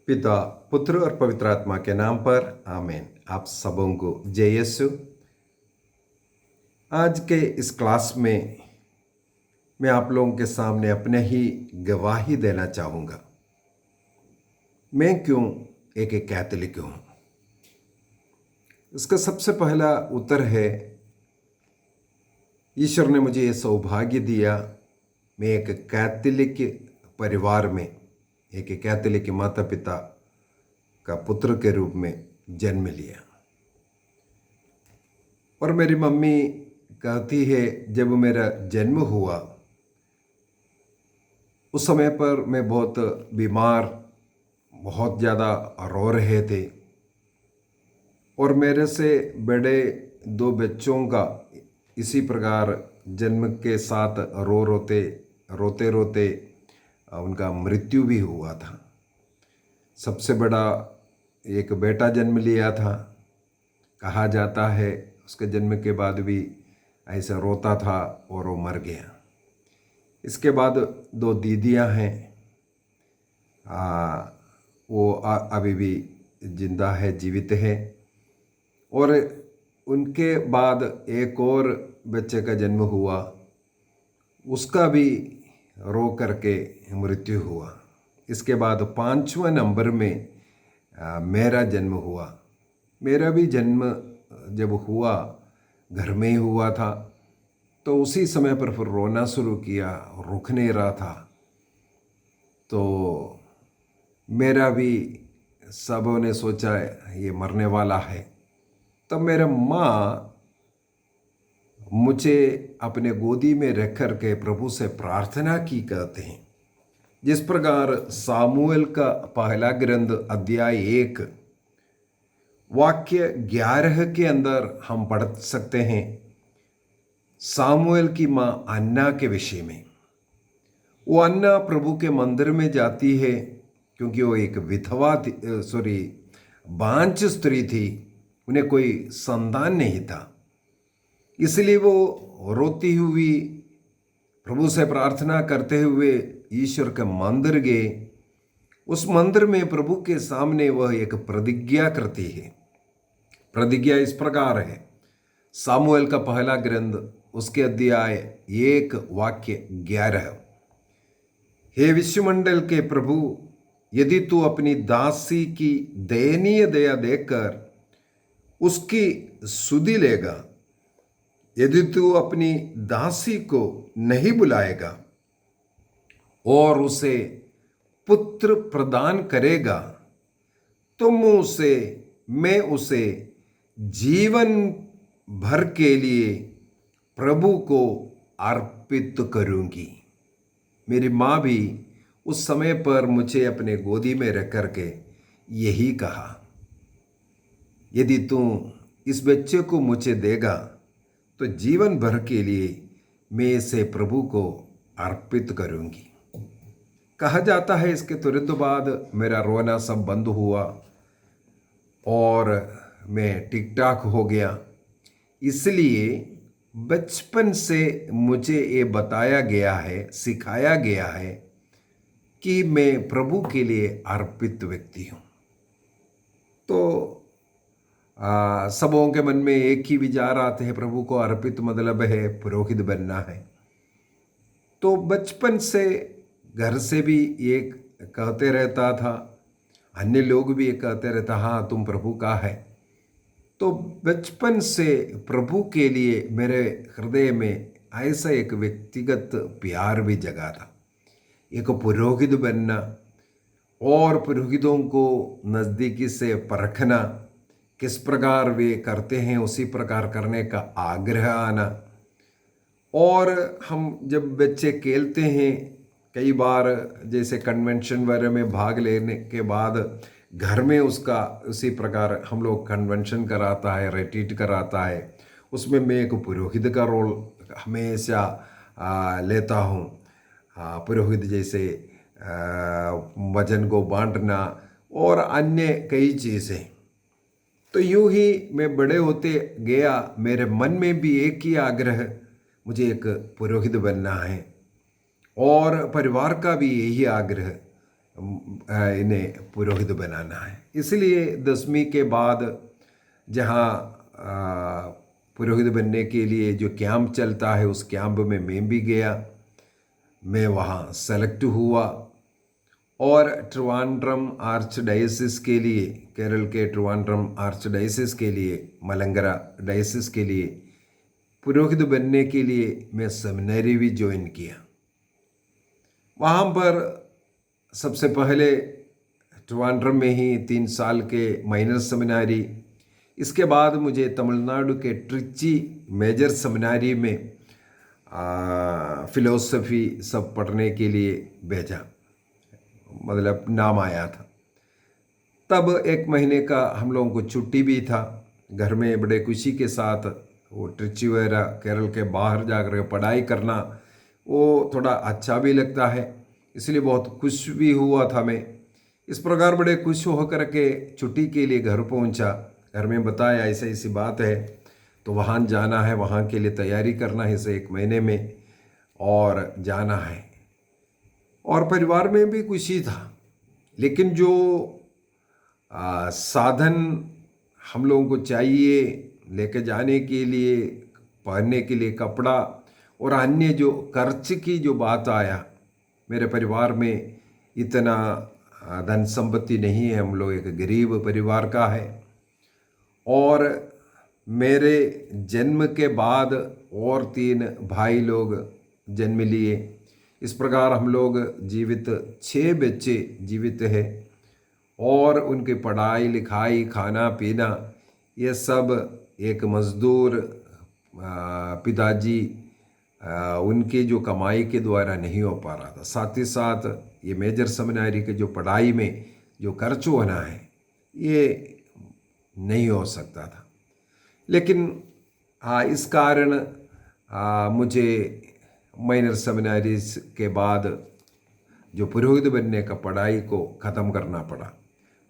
पिता, पुत्र और पवित्र आत्मा के नाम पर आमीन। आप सबों को जय यीशु। आज के इस क्लास में मैं आप लोगों के सामने अपने ही गवाही देना चाहूँगा। मैं क्यों एक कैथोलिक हूँ? इसका सबसे पहला उत्तर है, ईश्वर ने मुझे ये सौभाग्य दिया, मैं एक कैथोलिक परिवार में, एक कैथोलिक माता पिता का पुत्र के रूप में जन्म लिया। और मेरी मम्मी कहती है, जब मेरा जन्म हुआ उस समय पर मैं बहुत बीमार, बहुत ज़्यादा रो रहे थे और मेरे से बड़े दो बच्चों का इसी प्रकार जन्म के साथ रोते रोते उनका मृत्यु भी हुआ था। सबसे बड़ा एक बेटा जन्म लिया था। कहा जाता है उसके जन्म के बाद भी ऐसा रोता था और वो मर गया। इसके बाद दो दीदियां हैं, वो अभी भी जिंदा है, जीवित है। और उनके बाद एक और बच्चे का जन्म हुआ, उसका भी रो करके मृत्यु हुआ। इसके बाद 5वें नंबर में मेरा जन्म हुआ। मेरा भी जन्म जब हुआ घर में ही हुआ था, तो उसी समय पर फिर रोना शुरू किया, रुक नहीं रहा था। तो मेरा भी सबों ने सोचा ये मरने वाला है। तब मेरा माँ मुझे अपने गोदी में रख कर के प्रभु से प्रार्थना की कहते हैं। जिस प्रकार सामुएल का पहला ग्रंथ अध्याय 1 वाक्य 11 के अंदर हम पढ़ सकते हैं, सामुएल की माँ अन्ना के विषय में। वो अन्ना प्रभु के मंदिर में जाती है, क्योंकि वो एक विधवा थी, बांझ स्त्री थी, उन्हें कोई संतान नहीं था। इसलिए वो रोती हुई प्रभु से प्रार्थना करते हुए ईश्वर के मंदिर गए। उस मंदिर में प्रभु के सामने वह एक प्रतिज्ञा करती है। प्रतिज्ञा इस प्रकार है, सामुएल का पहला ग्रंथ उसके अध्याय 1 वाक्य 11, हे विश्वमंडल के प्रभु, यदि तू अपनी दासी की दयनीय दया देखकर उसकी सुधि लेगा, यदि तू अपनी दासी को नहीं बुलाएगा और उसे पुत्र प्रदान करेगा, तो मैं उसे जीवन भर के लिए प्रभु को अर्पित करूंगी। मेरी माँ भी उस समय पर मुझे अपने गोदी में रख कर के यही कहा, यदि तू इस बच्चे को मुझे देगा तो जीवन भर के लिए मैं इसे प्रभु को अर्पित करूंगी। कहा जाता है इसके तुरंत बाद मेरा रोना सब बंद हुआ और मैं ठीक ठाक हो गया। इसलिए बचपन से मुझे ये बताया गया है, सिखाया गया है कि मैं प्रभु के लिए अर्पित व्यक्ति हूँ। तो सबों के मन में एक ही विचार आते हैं, प्रभु को अर्पित मतलब है पुरोहित बनना है। तो बचपन से घर से भी ये कहते रहता था, अन्य लोग भी ये कहते रहता, हाँ तुम प्रभु का है। तो बचपन से प्रभु के लिए मेरे हृदय में ऐसा एक व्यक्तिगत प्यार भी जगा था, एक पुरोहित बनना और पुरोहितों को नज़दीकी से परखना, किस प्रकार वे करते हैं उसी प्रकार करने का आग्रह आना। और हम जब बच्चे खेलते हैं, कई बार जैसे कन्वेंशन वगैरह में भाग लेने के बाद घर में उसका उसी प्रकार हम लोग कन्वेंशन कराता है, रिट्रीट कराता है, उसमें मैं एक पुरोहित का रोल हमेशा लेता हूँ। पुरोहित जैसे वजन को बांटना और अन्य कई चीज़ें। तो यूं ही मैं बड़े होते गया, मेरे मन में भी एक ही आग्रह, मुझे एक पुरोहित बनना है। और परिवार का भी यही आग्रह इन्हें पुरोहित बनाना है। इसलिए 10वीं के बाद जहाँ पुरोहित बनने के लिए जो कैंप चलता है उस कैंप में मैं भी गया। मैं वहाँ सेलेक्ट हुआ और ट्रिवांड्रम आर्च डायसिस के लिए, केरल के ट्रिवांड्रम आर्च डायसिस के लिए, मलंगरा डायसिस के लिए पुरोहित बनने के लिए मैं सेमिनरी भी ज्वाइन किया। वहाँ पर सबसे पहले ट्रिवांड्रम में ही 3 साल के माइनर सेमिनारी, इसके बाद मुझे तमिलनाडु के ट्रिची मेजर सेमिनारी में फिलोसफी सब पढ़ने के लिए भेजा, मतलब नाम आया था। तब 1 महीने का हम लोगों को छुट्टी भी था। घर में बड़े खुशी के साथ वो ट्रिची वगैरह केरल के बाहर जाकर पढ़ाई करना वो थोड़ा अच्छा भी लगता है, इसलिए बहुत खुश भी हुआ था मैं। इस प्रकार बड़े खुश होकर के छुट्टी के लिए घर पहुंचा। घर में बताया ऐसे ऐसी बात है तो वहाँ जाना है, वहाँ के लिए तैयारी करना है इसे 1 महीने में और जाना है। और परिवार में भी खुशी था, लेकिन जो साधन हम लोगों को चाहिए लेके जाने के लिए, पहनने के लिए कपड़ा और अन्य जो खर्च की जो बात आया, मेरे परिवार में इतना धन संपत्ति नहीं है, हम लोग एक गरीब परिवार का है। और मेरे जन्म के बाद और 3 भाई लोग जन्म लिए। इस प्रकार हम लोग जीवित 6 बच्चे जीवित हैं और उनकी पढ़ाई लिखाई खाना पीना ये सब एक मज़दूर पिताजी उनके जो कमाई के द्वारा नहीं हो पा रहा था। साथ ही साथ ये मेजर सेमिनारी के जो पढ़ाई में जो खर्च होना है ये नहीं हो सकता था। लेकिन इस कारण मुझे माइनर सेमिनारीज के बाद जो पुरोहित बनने का पढ़ाई को ख़त्म करना पड़ा।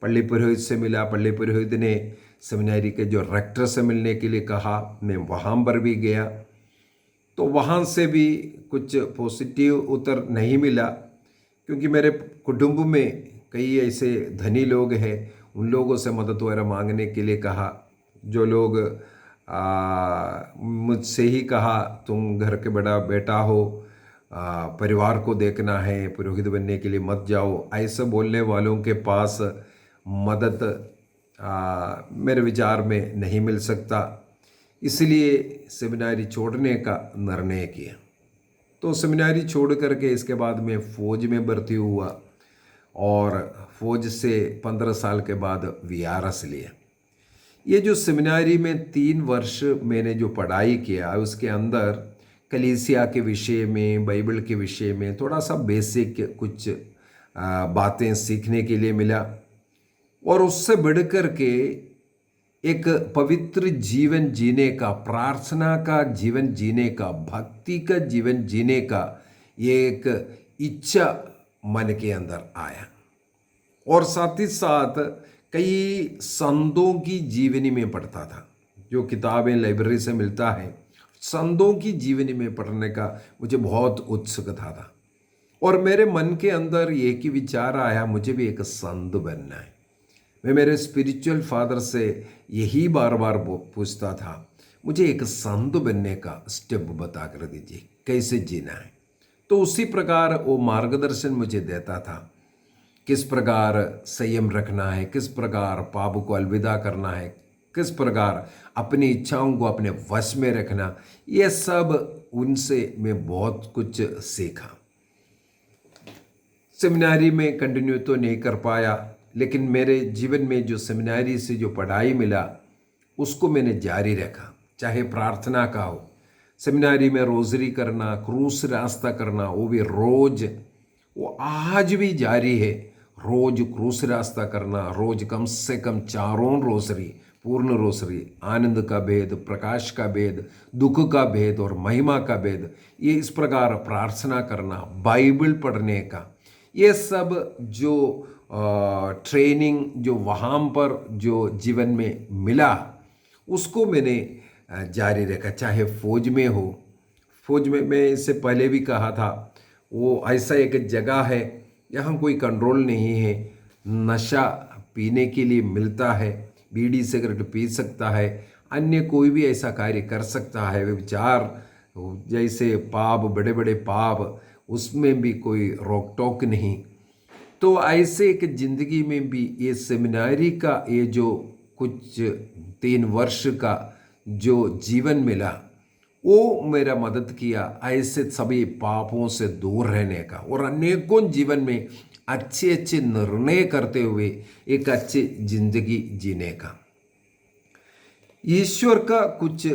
पल्ली पुरोहित से मिला, पल्ली पुरोहित ने सेमिनारी के जो रेक्टर से मिलने के लिए कहा, मैं वहाँ पर भी गया तो वहाँ से भी कुछ पॉजिटिव उत्तर नहीं मिला, क्योंकि मेरे कुटुंब में कई ऐसे धनी लोग हैं, उन लोगों से मदद वगैरह मांगने के लिए कहा। जो लोग मुझसे ही कहा तुम घर के बड़ा बेटा हो, परिवार को देखना है, पुरोहित बनने के लिए मत जाओ, ऐसे बोलने वालों के पास मदद मेरे विचार में नहीं मिल सकता। इसलिए सेमिनारी छोड़ने का निर्णय किया। तो सेमिनारी छोड़ करके इसके बाद मैं फ़ौज में भर्ती हुआ और फ़ौज से 15 साल के बाद वीआरएस लिया। ये जो सेमिनारी में 3 वर्ष मैंने जो पढ़ाई किया उसके अंदर कलीसिया के विषय में, बाइबल के विषय में थोड़ा सा बेसिक कुछ बातें सीखने के लिए मिला। और उससे बढ़कर के एक पवित्र जीवन जीने का, प्रार्थना का जीवन जीने का, भक्ति का जीवन जीने का ये एक इच्छा मन के अंदर आया। और साथ ही साथ कई संतों की जीवनी में पढ़ता था, जो किताबें लाइब्रेरी से मिलता है, संतों की जीवनी में पढ़ने का मुझे बहुत उत्सुकता था। और मेरे मन के अंदर एक ही विचार आया, मुझे भी एक संत बनना है। मैं मेरे स्पिरिचुअल फादर से यही बार बार पूछता था, मुझे एक संत बनने का स्टेप बता कर दीजिए, कैसे जीना है। तो उसी प्रकार वो मार्गदर्शन मुझे देता था, किस प्रकार संयम रखना है, किस प्रकार पाप को अलविदा करना है, किस प्रकार अपनी इच्छाओं को अपने वश में रखना। ये सब उनसे मैं बहुत कुछ सीखा। सेमिनारी में कंटिन्यू तो नहीं कर पाया, लेकिन मेरे जीवन में जो सेमिनारी से जो पढ़ाई मिला उसको मैंने जारी रखा, चाहे प्रार्थना का हो। सेमिनारी में रोज़री करना, क्रूस रास्ता करना, वो भी रोज़, वो आज भी जारी है। रोज़ क्रूस रास्ता करना, रोज़ कम से कम 4 रोज़री, पूर्ण रोज़री, आनंद का भेद, प्रकाश का भेद, दुख का भेद और महिमा का भेद, ये इस प्रकार प्रार्थना करना, बाइबल पढ़ने का, ये सब जो ट्रेनिंग जो वहाँ पर जो जीवन में मिला उसको मैंने जारी रखा। चाहे फ़ौज में हो, फ़ौज में मैं इससे पहले भी कहा था, वो ऐसा एक जगह है यहाँ कोई कंट्रोल नहीं है। नशा पीने के लिए मिलता है, बीड़ी सिगरेट पी सकता है, अन्य कोई भी ऐसा कार्य कर सकता है। विचार जैसे पाप, बड़े बड़े पाप, उसमें भी कोई रोक टोक नहीं। तो ऐसे एक ज़िंदगी में भी ये सेमिनारी का ये जो कुछ 3 वर्ष का जो जीवन मिला, वो मेरा मदद किया ऐसे सभी पापों से दूर रहने का और अनेकों जीवन में अच्छे अच्छे निर्णय करते हुए एक अच्छी जिंदगी जीने का। ईश्वर का कुछ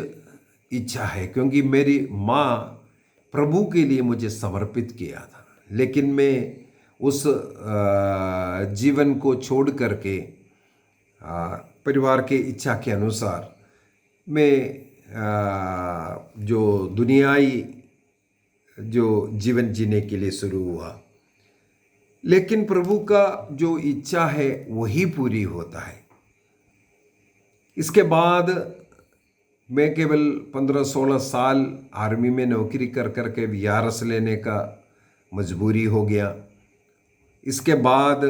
इच्छा है, क्योंकि मेरी माँ प्रभु के लिए मुझे समर्पित किया था, लेकिन मैं उस जीवन को छोड़ करके परिवार के इच्छा के अनुसार मैं जो दुनियाई जो जीवन जीने के लिए शुरू हुआ। लेकिन प्रभु का जो इच्छा है वही पूरी होता है। इसके बाद मैं केवल 15-16 साल आर्मी में नौकरी कर करके वीआरएस लेने का मजबूरी हो गया। इसके बाद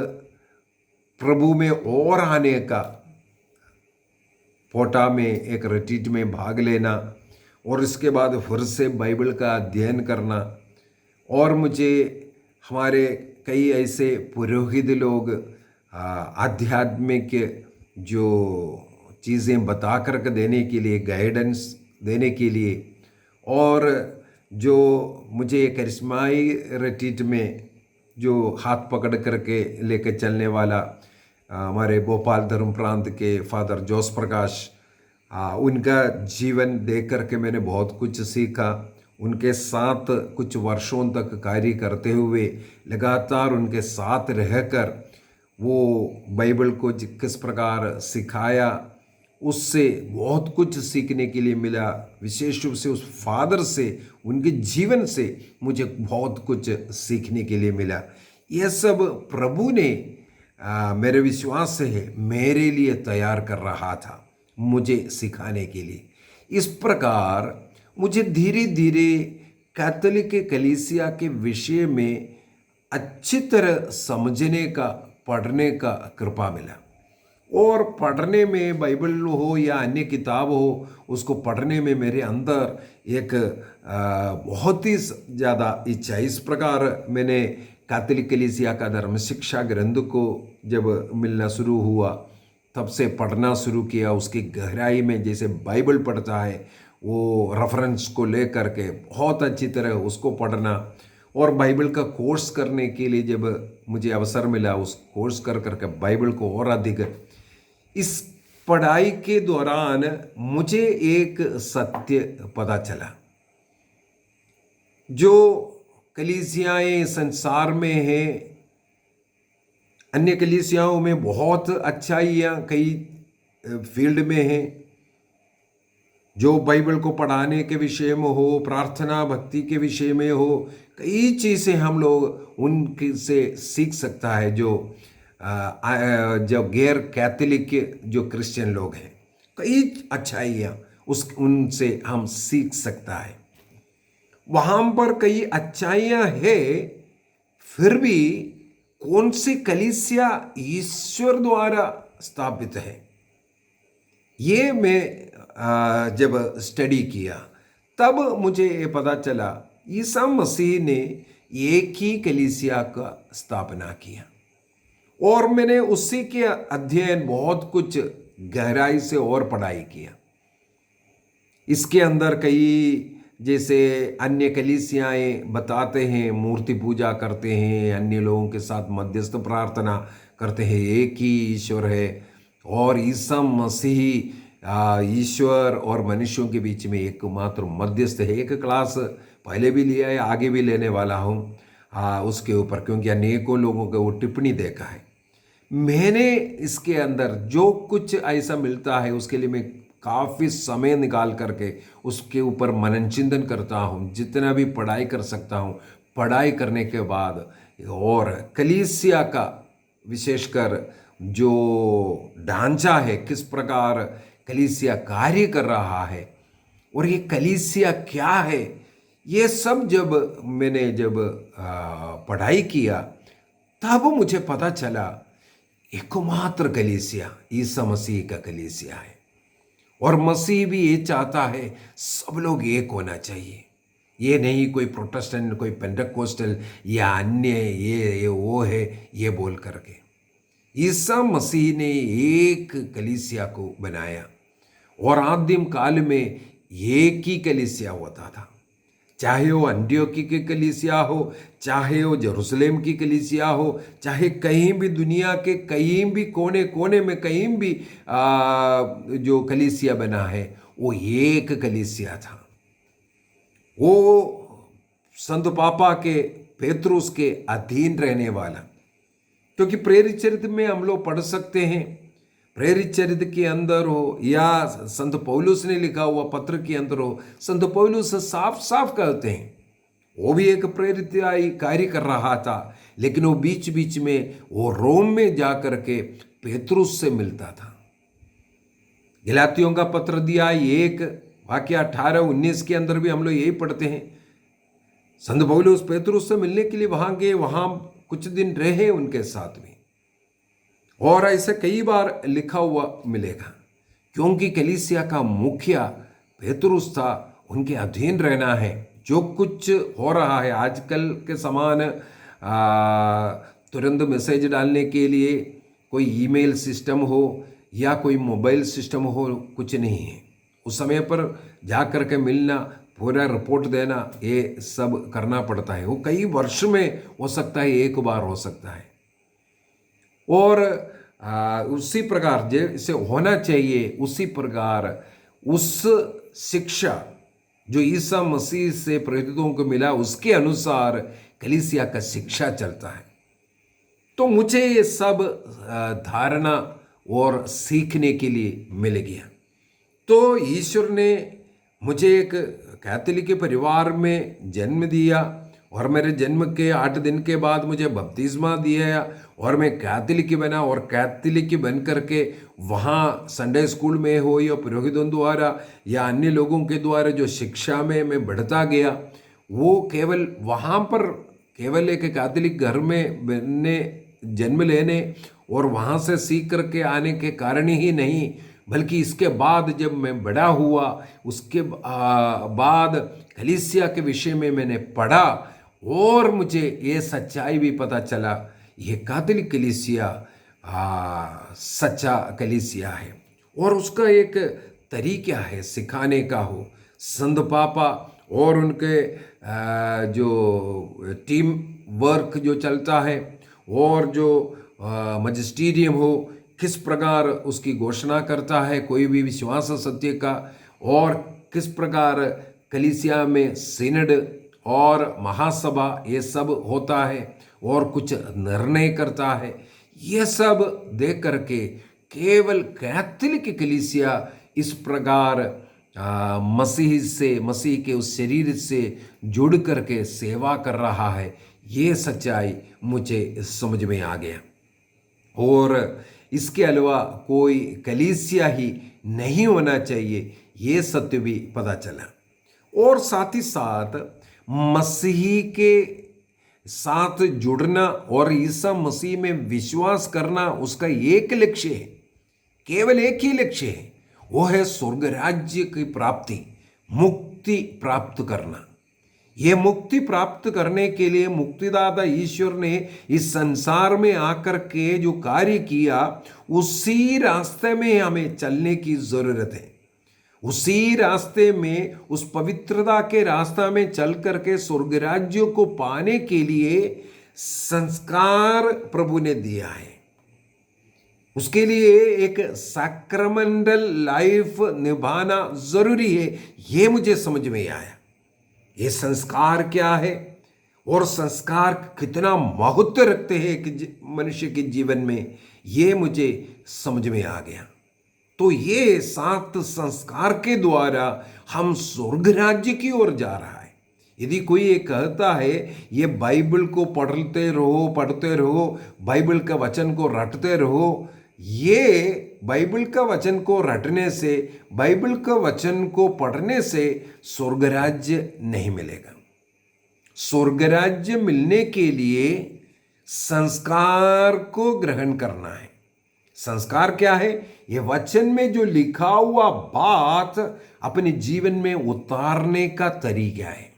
प्रभु में और आने का, पोटा में एक रिट्रीट में भाग लेना और इसके बाद फिर से बाइबल का अध्ययन करना। और मुझे हमारे कई ऐसे पुरोहित लोग आध्यात्मिक जो चीज़ें बता करके देने के लिए, गाइडेंस देने के लिए, और जो मुझे करिश्माई रिट्रीट में जो हाथ पकड़ करके लेकर चलने वाला हमारे भोपाल धर्म प्रांत के फादर जोस प्रकाश, उनका जीवन देख करके मैंने बहुत कुछ सीखा। उनके साथ कुछ वर्षों तक कार्य करते हुए लगातार उनके साथ रहकर वो बाइबल को किस प्रकार सिखाया, उससे बहुत कुछ सीखने के लिए मिला। विशेष रूप से उस फादर से, उनके जीवन से मुझे बहुत कुछ सीखने के लिए मिला। यह सब प्रभु ने मेरे विश्वास से है मेरे लिए तैयार कर रहा था, मुझे सिखाने के लिए। इस प्रकार मुझे धीरे धीरे कैथोलिक कलीसिया के विषय में अच्छी तरह समझने का, पढ़ने का कृपा मिला। और पढ़ने में बाइबल हो या अन्य किताब हो, उसको पढ़ने में मेरे अंदर एक बहुत ही ज़्यादा इच्छा। इस प्रकार मैंने कैथोलिक कलीसिया का धर्म शिक्षा ग्रंथ को जब मिलना शुरू हुआ, तब से पढ़ना शुरू किया। उसकी गहराई में जैसे बाइबल पढ़ता है, वो रेफरेंस को ले करके बहुत अच्छी तरह उसको पढ़ना। और बाइबल का कोर्स करने के लिए जब मुझे अवसर मिला, उस कोर्स कर करके बाइबल को और अधिक, इस पढ़ाई के दौरान मुझे एक सत्य पता चला। जो कलीसियाएं संसार में हैं, अन्य कलीसियाओं में बहुत अच्छाइयाँ कई फील्ड में हैं, जो बाइबल को पढ़ाने के विषय में हो, प्रार्थना भक्ति के विषय में हो, कई चीज़ें हम लोग उनसे सीख सकता है। जो गैर कैथोलिक जो क्रिश्चियन लोग हैं, कई अच्छाइयाँ उनसे हम सीख सकता है। वहाँ पर कई अच्छाइयाँ हैं, फिर भी कौन सी कलीसिया ईश्वर द्वारा स्थापित है, ये मैं जब स्टडी किया तब मुझे ये पता चला ईसा मसीह ने एक ही कलीसिया का स्थापना किया। और मैंने उसी के अध्ययन बहुत कुछ गहराई से और पढ़ाई किया। इसके अंदर कई जैसे अन्य कलीसियाएं बताते हैं मूर्ति पूजा करते हैं, अन्य लोगों के साथ मध्यस्थ प्रार्थना करते हैं, एक ही ईश्वर है और ईसा मसीह ईश्वर और मनुष्यों के बीच में एकमात्र मध्यस्थ है। एक क्लास पहले भी लिया है, आगे भी लेने वाला हूँ उसके ऊपर, क्योंकि अनेकों लोगों को वो टिप्पणी देखा है। मैंने इसके अंदर जो कुछ ऐसा मिलता है उसके लिए मैं काफ़ी समय निकाल करके उसके ऊपर मनन चिंतन करता हूँ, जितना भी पढ़ाई कर सकता हूँ। पढ़ाई करने के बाद और कलीसिया का विशेषकर जो ढांचा है, किस प्रकार कलीसिया कार्य कर रहा है और ये कलीसिया क्या है, ये सब जब मैंने पढ़ाई किया तब मुझे पता चला एकमात्र कलीसिया ईसा मसीह का कलीसिया है। और मसीह भी ये चाहता है सब लोग एक होना चाहिए। ये नहीं कोई प्रोटेस्टेंट, कोई पेंटेकोस्टल या अन्य ये वो है ये बोल करके। ईसा मसीह ने एक कलीसिया को बनाया और आदिम काल में एक ही कलीसिया होता था। चाहे वो अंत्योखी की कलीसिया हो, चाहे वो यरूशलेम की कलीसिया हो, चाहे कहीं भी दुनिया के कहीं भी कोने कोने में कहीं भी जो कलीसिया बना है वो एक कलीसिया था। वो संत पापा के पेत्रुस के अधीन रहने वाला। क्योंकि प्रेरित चरित्र में हम लोग पढ़ सकते हैं, प्रेरित चरित्र के अंदर हो या संत पौलुस ने लिखा हुआ पत्र के अंदर हो, संत पौलुस साफ साफ कहते हैं वो भी एक प्रेरित कार्य कर रहा था, लेकिन वो बीच बीच में वो रोम में जाकर के पेत्रुस से मिलता था। गलातियों का पत्र दिया 1 वाक्य 18-19 के अंदर भी हम लोग यही पढ़ते हैं। संत पौलुस पेत्रुस से मिलने के लिए वहां गए, वहां कुछ दिन रहे उनके साथ में, और ऐसे कई बार लिखा हुआ मिलेगा। क्योंकि कलीसिया का मुखिया पेत्रुस था, उनके अधीन रहना है। जो कुछ हो रहा है आजकल के समान तुरंत मैसेज डालने के लिए कोई ईमेल सिस्टम हो या कोई मोबाइल सिस्टम हो, कुछ नहीं है। उस समय पर जा कर के मिलना, पूरा रिपोर्ट देना, ये सब करना पड़ता है। वो कई वर्ष में हो सकता है, एक बार हो सकता है। और उसी प्रकार जैसे होना चाहिए उसी प्रकार उस शिक्षा जो ईसा मसीह से प्रेरितों को मिला उसके अनुसार कलीसिया का शिक्षा चलता है। तो मुझे ये सब धारणा और सीखने के लिए मिल गया। तो ईश्वर ने मुझे एक कैथोलिक परिवार में जन्म दिया और मेरे जन्म के 8 दिन के बाद मुझे बपतिस्मा दिया और मैं कैथोलिक बना। और कैथोलिक बन करके वहाँ संडे स्कूल में हो या पुरोहितों द्वारा या अन्य लोगों के द्वारा जो शिक्षा में मैं बढ़ता गया, वो केवल वहाँ पर केवल एक कैथोलिक घर में बनने, जन्म लेने और वहाँ से सीख करके आने के कारण ही नहीं, बल्कि इसके बाद जब मैं बड़ा हुआ उसके बाद कलीसिया के विषय में मैंने पढ़ा और मुझे ये सच्चाई भी पता चला, ये कैथोलिक कलीसिया सच्चा कलीसिया है। और उसका एक तरीका है सिखाने का हो। संत पापा और उनके जो टीम वर्क जो चलता है और जो मजिस्टीरियम हो, किस प्रकार उसकी घोषणा करता है कोई भी विश्वास सत्य का, और किस प्रकार कलीसिया में सिनड और महासभा ये सब होता है और कुछ निर्णय करता है। ये सब देख करके केवल कैथोलिक कलीसिया इस प्रकार मसीह के उस शरीर से जुड़ करके सेवा कर रहा है, ये सच्चाई मुझे समझ में आ गया। और इसके अलावा कोई कलीसिया ही नहीं होना चाहिए, ये सत्य भी पता चला। और साथ ही साथ मसीह के साथ जुड़ना और ईसा मसीह में विश्वास करना, उसका एक लक्ष्य है, केवल एक ही लक्ष्य है, वो है स्वर्ग राज्य की प्राप्ति, मुक्ति प्राप्त करना। ये मुक्ति प्राप्त करने के लिए मुक्तिदाता ईश्वर ने इस संसार में आकर के जो कार्य किया, उसी रास्ते में हमें चलने की जरूरत है। उसी रास्ते में, उस पवित्रता के रास्ता में चल करके स्वर्ग राज्य को पाने के लिए संस्कार प्रभु ने दिया है। उसके लिए एक सैक्रमेंटल लाइफ निभाना जरूरी है, ये मुझे समझ में आया। ये संस्कार क्या है और संस्कार कितना महत्व रखते हैं कि मनुष्य के जीवन में, ये मुझे समझ में आ गया। तो ये 7 संस्कार के द्वारा हम स्वर्ग राज्य की ओर जा रहा है। यदि कोई ये कहता है ये बाइबल को पढ़ते रहो, बाइबल का वचन को रटते रहो, ये बाइबल का वचन को रटने से, बाइबल का वचन को पढ़ने से स्वर्ग राज्य नहीं मिलेगा। स्वर्ग राज्य मिलने के लिए संस्कार को ग्रहण करना है। संस्कार क्या है? ये वचन में जो लिखा हुआ बात अपने जीवन में उतारने का तरीका है।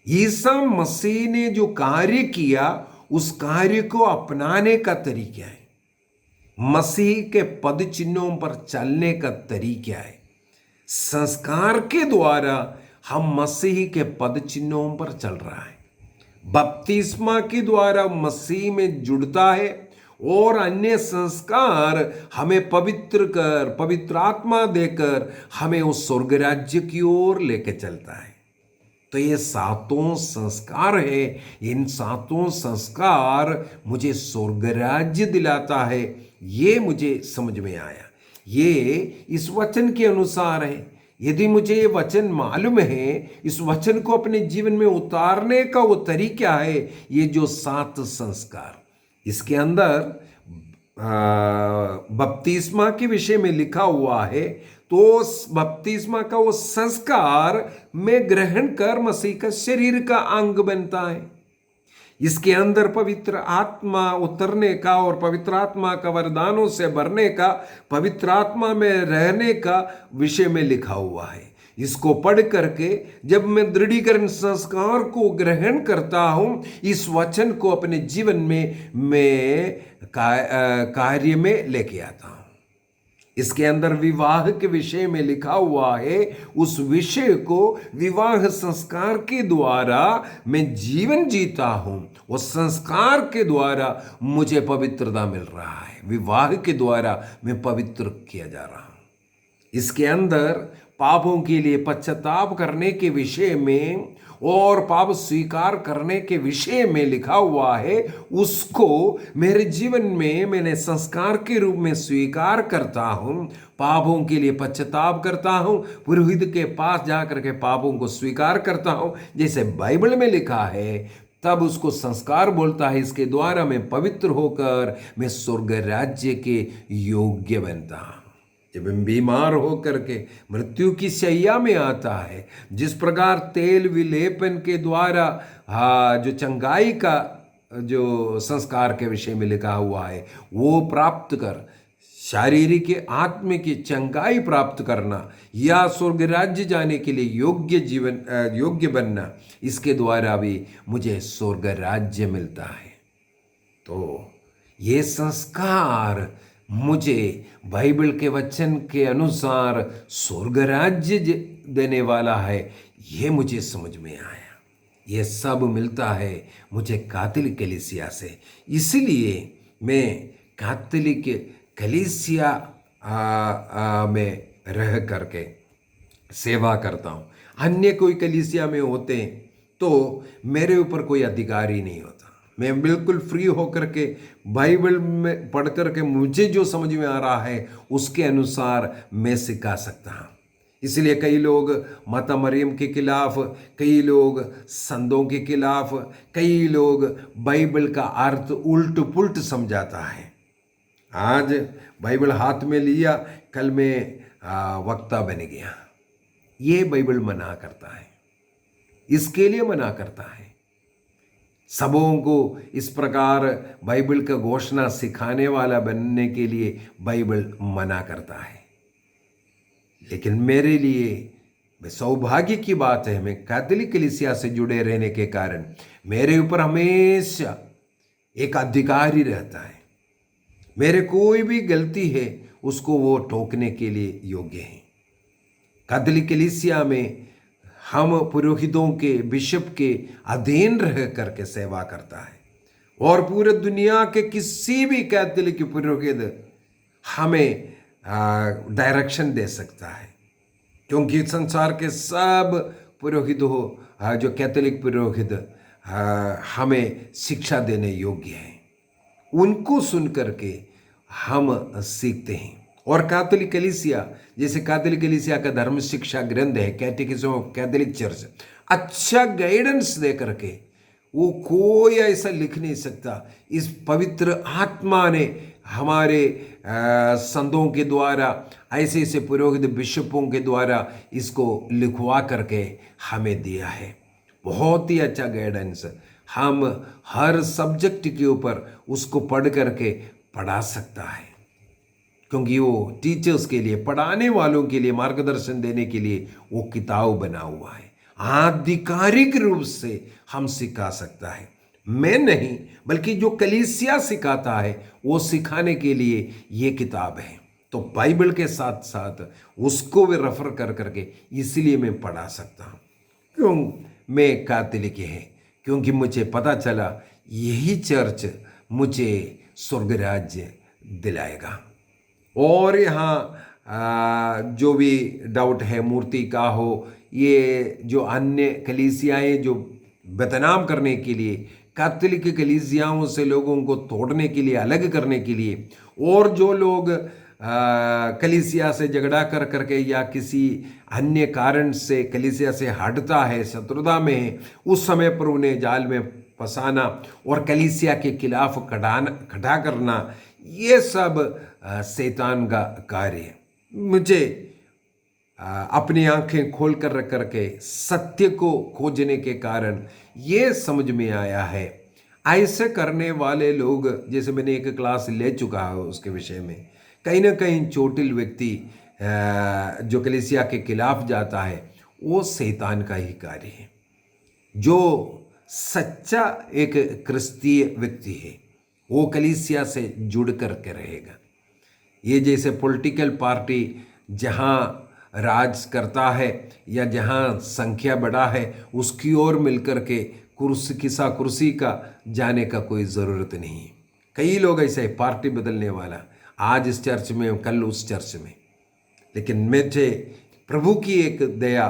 ईसा मसीह ने जो कार्य किया उस कार्य को अपनाने का तरीका है। मसीह के पद चिन्हों पर चलने का तरीका है। संस्कार के द्वारा हम मसीह के पद चिन्हों पर चल रहा है। बपतिस्मा के द्वारा मसीह में जुड़ता है और अन्य संस्कार हमें पवित्र आत्मा देकर हमें उस स्वर्ग राज्य की ओर लेके चलता है। तो ये सातों संस्कार है। इन सातों संस्कार मुझे स्वर्ग राज्य दिलाता है। ये मुझे समझ में आया। ये इस वचन के अनुसार है। यदि मुझे ये वचन मालूम है, इस वचन को अपने जीवन में उतारने का वो तरीका है, ये जो 7 संस्कार इसके अंदर बपतिस्मा के विषय में लिखा हुआ है। तो बपतिस्मा का वो संस्कार में ग्रहण कर मसीह का शरीर का अंग बनता है। इसके अंदर पवित्र आत्मा उतरने का और पवित्र आत्मा का वरदानों से भरने का, पवित्र आत्मा में रहने का विषय में लिखा हुआ है। इसको पढ़ करके जब मैं दृढ़ीकरण संस्कार को ग्रहण करता हूं, इस वचन को अपने जीवन में मैं कार्य में लेके आता हूं। इसके अंदर विवाह के विषय में लिखा हुआ है। उस विषय को विवाह संस्कार के द्वारा मैं जीवन जीता हूं। उस संस्कार के द्वारा मुझे पवित्रता मिल रहा है। विवाह के द्वारा मैं पवित्र किया जा रहा हूं। इसके अंदर पापों के लिए पश्चाताप करने के विषय में और पाप स्वीकार करने के विषय में लिखा हुआ है। उसको मेरे जीवन में मैंने संस्कार के रूप में स्वीकार करता हूं। पापों के लिए पश्चाताप करता हूं, पुरोहित के पास जाकर के पापों को स्वीकार करता हूं जैसे बाइबल में लिखा है। तब उसको संस्कार बोलता है। इसके द्वारा मैं पवित्र होकर मैं स्वर्ग राज्य के योग्य बनता हूं। जब हम बीमार होकर के मृत्यु की शैया में आता है, जिस प्रकार तेल विलेपन के द्वारा जो चंगाई का जो संस्कार के विषय में लिखा हुआ है वो प्राप्त कर, शारीरिक आत्मिक की चंगाई प्राप्त करना या स्वर्ग राज्य जाने के लिए योग्य बनना, इसके द्वारा भी मुझे स्वर्ग राज्य मिलता है। तो ये संस्कार मुझे बाइबल के वचन के अनुसार स्वर्ग राज्य देने वाला है। ये मुझे समझ में आया। ये सब मिलता है मुझे कैथोलिक कलीसिया से। इसलिए मैं कैथोलिक कलीसिया में रह करके सेवा करता हूँ। अन्य कोई कलीसिया में होते तो मेरे ऊपर कोई अधिकार ही नहीं होता। मैं बिल्कुल फ्री होकर के बाइबल में पढ़ कर के मुझे जो समझ में आ रहा है उसके अनुसार मैं सिखा सकता हूँ। इसलिए कई लोग माता मरियम के खिलाफ, कई लोग संतों के खिलाफ, कई लोग बाइबल का अर्थ उल्ट पुल्ट समझाता है। आज बाइबल हाथ में लिया, कल मैं वक्ता बन गया। ये बाइबल मना करता है, इसके लिए मना करता है। सबों को इस प्रकार बाइबल का घोषणा सिखाने वाला बनने के लिए बाइबल मना करता है। लेकिन मेरे लिए सौभाग्य की बात है, मैं कैथोलिक कलीसिया से जुड़े रहने के कारण मेरे ऊपर हमेशा एक अधिकार ही रहता है। मेरे कोई भी गलती है उसको वो टोकने के लिए योग्य है। कैथोलिक कलीसिया में हम पुरोहितों के, बिशप के अधीन रह करके सेवा करता है और पूरे दुनिया के किसी भी कैथोलिक पुरोहित हमें डायरेक्शन दे सकता है, क्योंकि संसार के सब पुरोहित हो जो कैथोलिक पुरोहित हमें शिक्षा देने योग्य हैं। उनको सुन करके हम सीखते हैं। और कैथोलिक कलीसिया, जैसे कैथोलिक कलीसिया का धर्म शिक्षा ग्रंथ है कैटेकिज्म ऑफ कैथोलिक चर्च, अच्छा गाइडेंस दे करके वो कोई ऐसा लिख नहीं सकता। इस पवित्र आत्मा ने हमारे संतों के द्वारा, ऐसे ऐसे पुरोहित बिशपों के द्वारा इसको लिखवा करके हमें दिया है। बहुत ही अच्छा गाइडेंस हम हर सब्जेक्ट के ऊपर उसको पढ़ करके पढ़ा सकता है, क्योंकि वो टीचर्स के लिए, पढ़ाने वालों के लिए, मार्गदर्शन देने के लिए वो किताब बना हुआ है। आधिकारिक रूप से हम सिखा सकता है, मैं नहीं बल्कि जो कलीसिया सिखाता है वो सिखाने के लिए ये किताब है। तो बाइबल के साथ साथ उसको भी रेफर कर करके इसलिए मैं पढ़ा सकता हूँ। क्यों मैं कैथोलिक है? क्योंकि मुझे पता चला यही चर्च मुझे स्वर्ग राज्य दिलाएगा। और यहाँ जो भी डाउट है मूर्ति का हो, ये जो अन्य कलीसियाएँ जो बदनाम करने के लिए, कैथोलिक कलीसियाओं से लोगों को तोड़ने के लिए, अलग करने के लिए, और जो लोग कलीसिया से झगड़ा कर करके या किसी अन्य कारण से कलीसिया से हटता है, शत्रुता में है, उस समय पर उन्हें जाल में फंसाना और कलीसिया के खिलाफ खड़ा करना, ये सब शैतान का कार्य है। मुझे अपनी आंखें खोल कर रख करके सत्य को खोजने के कारण ये समझ में आया है, ऐसे करने वाले लोग, जैसे मैंने एक क्लास ले चुका है उसके विषय में, कहीं ना कहीं चोटिल व्यक्ति जो कलीसिया के खिलाफ जाता है वो शैतान का ही कार्य है। जो सच्चा एक क्रिस्तीय व्यक्ति है वो कलीसिया से जुड़ करके रहेगा। ये जैसे पॉलिटिकल पार्टी जहाँ राज करता है या जहाँ संख्या बड़ा है उसकी ओर मिलकर के कुर्सी का जाने का कोई ज़रूरत नहीं है। कई लोग ऐसे पार्टी बदलने वाला, आज इस चर्च में कल उस चर्च में, लेकिन मुझे प्रभु की एक दया,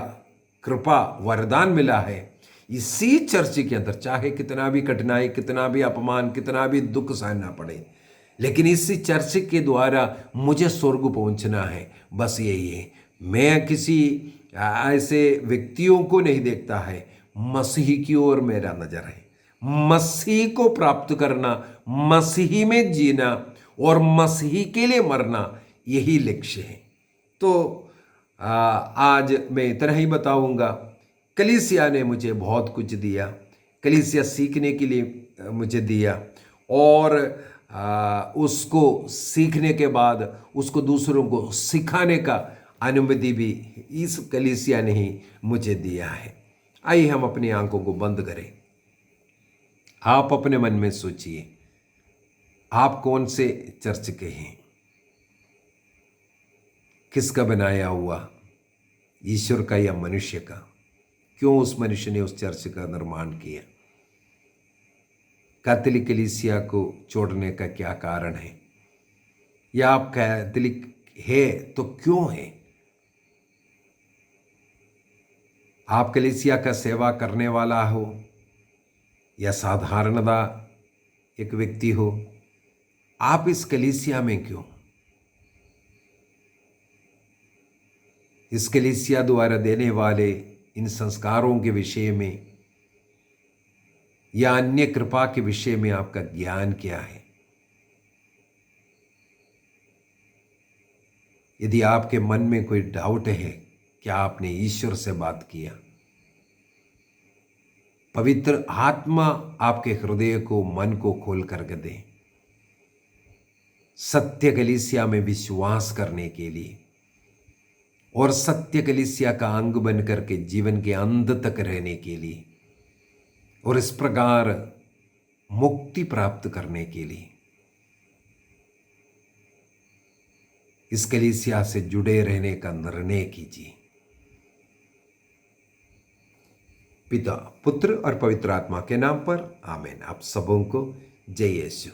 कृपा, वरदान मिला है इसी चर्च के अंदर, चाहे कितना भी कठिनाई, कितना भी अपमान, कितना भी दुख सहना पड़े, लेकिन इसी चर्च के द्वारा मुझे स्वर्ग पहुंचना है। बस यही है। मैं किसी ऐसे व्यक्तियों को नहीं देखता है, मसीह की ओर मेरा नजर है। मसीह को प्राप्त करना, मसीह में जीना और मसीह के लिए मरना, यही लक्ष्य है। तो आज मैं इतना ही बताऊंगा। कलीसिया ने मुझे बहुत कुछ दिया, कलीसिया सीखने के लिए मुझे दिया, और उसको सीखने के बाद उसको दूसरों को सिखाने का अनुमति भी इस कलीसिया ने ही मुझे दिया है। आइए हम अपनी आंखों को बंद करें। आप अपने मन में सोचिए, आप कौन से चर्च के हैं? किसका बनाया हुआ, ईश्वर का या मनुष्य का? क्यों उस मनुष्य ने उस चर्च का निर्माण किया? कैथोलिक कलीसिया को छोड़ने का क्या कारण है? या आप कैथोलिक है तो क्यों है? आप कलीसिया का सेवा करने वाला हो या साधारणता एक व्यक्ति हो, आप इस कलीसिया में क्यों? इस कलीसिया द्वारा देने वाले इन संस्कारों के विषय में या अन्य कृपा के विषय में आपका ज्ञान क्या है? यदि आपके मन में कोई डाउट है, क्या आपने ईश्वर से बात किया? पवित्र आत्मा आपके हृदय को, मन को खोल करके दे सत्य कलीसिया में विश्वास करने के लिए और सत्य कलीसिया का अंग बन करके जीवन के अंत तक रहने के लिए और इस प्रकार मुक्ति प्राप्त करने के लिए इस कलीसिया से जुड़े रहने का निर्णय कीजिए। पिता, पुत्र और पवित्र आत्मा के नाम पर आमीन। आप सबों को जय यीशु।